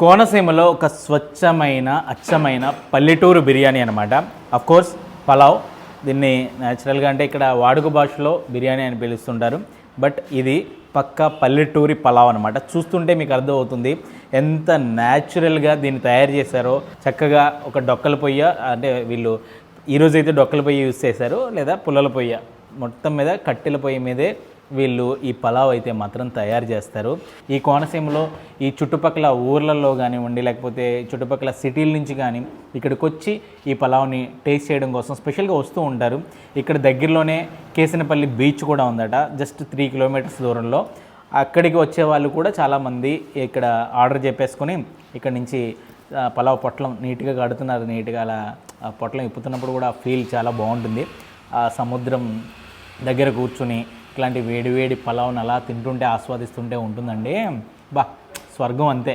కోనసీమలో ఒక స్వచ్ఛమైన అచ్చమైన పల్లెటూరు బిర్యానీ అనమాట. కోర్స్ పలావ్, దీన్ని న్యాచురల్గా అంటే ఇక్కడ వాడుక భాషలో బిర్యానీ అని పిలుస్తుంటారు. బట్ ఇది పక్కా పల్లెటూరి పలావ్ అనమాట. చూస్తుంటే మీకు అర్థమవుతుంది ఎంత న్యాచురల్గా దీన్ని తయారు చేశారో. చక్కగా ఒక డొక్కల పొయ్య, అంటే వీళ్ళు ఈరోజైతే డొక్కల పొయ్యి యూజ్ చేశారు, లేదా పుల్లల పొయ్య, మొత్తం మీద కట్టెల పొయ్యి మీదే వీళ్ళు ఈ పలావ్ అయితే మాత్రం తయారు చేస్తారు. ఈ కోనసీమలో ఈ చుట్టుపక్కల ఊర్లలో కానివ్వండి, లేకపోతే చుట్టుపక్కల సిటీల నుంచి కానీ ఇక్కడికి వచ్చి ఈ పలావ్ని టేస్ట్ చేయడం కోసం స్పెషల్గా వస్తూ ఉంటారు. ఇక్కడ దగ్గరలోనే కేసినపల్లి బీచ్ కూడా ఉందట, జస్ట్ 3 కిలోమీటర్స్ దూరంలో. అక్కడికి వచ్చే వాళ్ళు కూడా చాలామంది ఇక్కడ ఆర్డర్ చెప్పేసుకొని ఇక్కడ నుంచి పలావ్ పొట్లం నీట్గా కడుతున్నారు. నీట్గా అలా పొట్లం ఇప్పుతున్నప్పుడు కూడా ఫీల్ చాలా బాగుంటుంది. ఆ సముద్రం దగ్గర కూర్చుని ఇట్లాంటి వేడి వేడి పలావ్ని అలా తింటుంటే ఆస్వాదిస్తుంటే ఉంటుందండి. స్వర్గం అంతే.